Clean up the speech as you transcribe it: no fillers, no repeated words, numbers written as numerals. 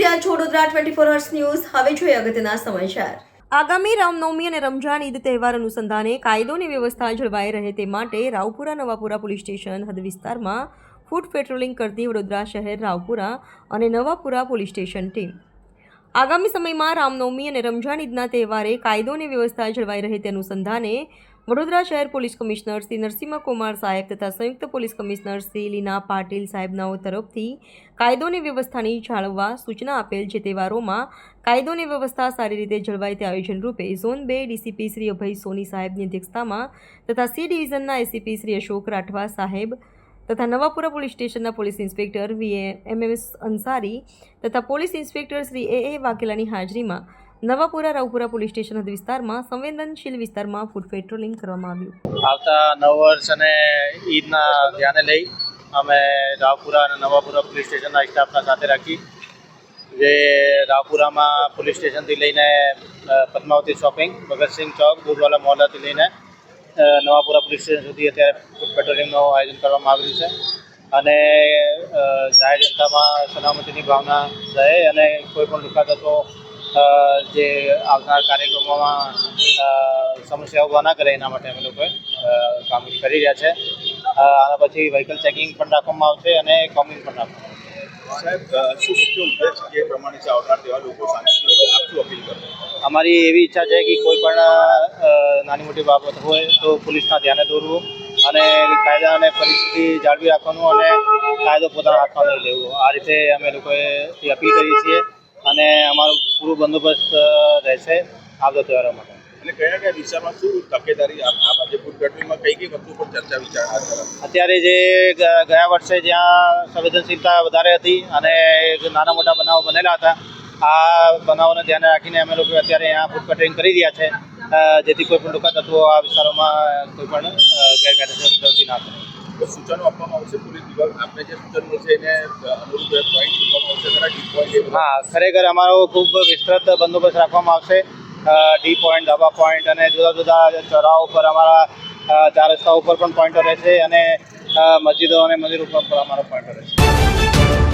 રહ્યા છો Vadodara 24 hours news. હવે જોઈએ અગત્યના સમાચાર. આગામી રામનવમી અને રમઝાન ઈદ તહેવાર અનુસંધાને કાયદો અને વ્યવસ્થા જળવાઈ રહે તે માટે રાવપુરા નવાપુરા પોલીસ સ્ટેશન હદ વિસ્તારમાં ફૂટ પેટ્રોલિંગ કરતી વડોદરા શહેર રાવપુરા અને નવાપુરા પોલીસ સ્ટેશન ટીમ આગામી સમયમાં રામનવમી અને રમઝાન ઈદના તહેવારે કાયદો અને વ્યવસ્થા જળવાઈ રહે તે અનુસંધાને વડોદરા શહેર પોલીસ કમિશનર શ્રી નરસિંહ કુમાર સાહેબ તથા સંયુક્ત પોલીસ કમિશનર શ્રી લીના પાટીલ સાહેબનાઓ તરફથી કાયદો અને વ્યવસ્થાની જાળવવા સૂચના આપેલ. જે તહેવારોમાં કાયદો અને વ્યવસ્થા સારી રીતે જળવાય તે આયોજન રૂપે ઝોન 2 ડીસીપી શ્રી અભય સોની સાહેબની અધ્યક્ષતામાં તથા સી ડિવિઝનના એસીપી શ્રી અશોક રાઠવા સાહેબ તથા નવાપુરા પોલીસ સ્ટેશનના પોલીસ ઇન્સ્પેક્ટર વીએમએસ અંસારી તથા પોલીસ ઇન્સ્પેક્ટર શ્રી એ વાઘેલાની હાજરીમાં નવાપુરા રાવપુરા પોલીસ સ્ટેશન હદ વિસ્તારમાં સંવેદનશીલ વિસ્તારમાં ફૂટ પેટ્રોલિંગ કરવામાં આવ્યું. આવતા નવ વર્ષ અને ઈદના ધ્યાને લઈ અમે રાવપુરા અને નવાપુરા પોલીસ સ્ટેશનના સ્ટાફના સાથે રાખી જે રાવપુરામાં પોલીસ સ્ટેશનથી લઈને પદ્માવતી શોપિંગ, ભગતસિંહ ચોક, દૂધવાલા મોહલ્લાથી લઈને નવાપુરા પોલીસ સ્ટેશન સુધી અત્યારે ફૂટ પેટ્રોલિંગનું આયોજન કરવામાં આવ્યું છે અને જાહેર જનતામાં સલામતીની ભાવના રહે અને કોઈ પણ લુકા તત્વો જે આવનાર કાર્યક્રમોમાં સમસ્યા ઊભા ના કરે એના માટે અમે લોકોએ કામગીરી કરી રહ્યા છે. આના પછી વ્હીકલ ચેકિંગ પણ રાખવામાં આવશે અને કોમિંગ પણ રાખવામાં આવશે. સાહેબ, શું મુખ્ય ઉદ્દેશ જે પ્રમાણે છે આવનાર તેવા લોકો શાંતિથી આપશું અપીલ કરો? અમારી એવી ઈચ્છા છે કે કોઈ પણ નાની મોટી બાબત હોય તો પોલીસના ધ્યાને દોરવું અને કાયદા અને પરિસ્થિતિ જાળવી રાખવાનું અને કાયદો પોતાના હાથમાં લઈ લેવું. આ રીતે અમે લોકોએ અપીલ કરીએ છીએ અને અમારું પૂરું બંદોબસ્ત રહેશે આવતા તહેવારો માટે. અને કયા કયા દિશામાં શું તકેદારી આ બાજુ ફૂટ પેટ્રોલિંગમાં કઈ વસ્તુ પર ચર્ચા વિચારણા કરો? અત્યારે જે ગયા વર્ષે જ્યાં સંવેદનશીલતા વધારે હતી અને નાના મોટા બનાવો બનેલા હતા, આ બનાવોને ધ્યાને રાખીને અમે લોકો અત્યારે અહીંયા ફૂટ પેટ્રોલિંગ કરી રહ્યા છે જેથી કોઈ પણ લુકા તત્વો આ વિસ્તારોમાં કોઈ પણ ગેરકાયદેસર પ્રવૃત્તિ ના કરે. સૂચનો આપવામાં આવશે પોલીસ વિભાગ આપને જે સૂચન મળશે એને અનુરૂપ પોઈન્ટ મૂકવામાં આવશે ખરા ડી પોઈન્ટ? હા, ખરેખર અમારો ખૂબ વિસ્તૃત બંદોબસ્ત રાખવામાં આવશે. ડી પોઈન્ટ, ધાબા પોઈન્ટ અને જુદા જુદા ચોરાઓ ઉપર અમારા 4 રસ્તાઓ ઉપર પણ પોઈન્ટો રહેશે અને મસ્જિદો અને મંદિર ઉપર પણ અમારો પોઈન્ટો રહેશે.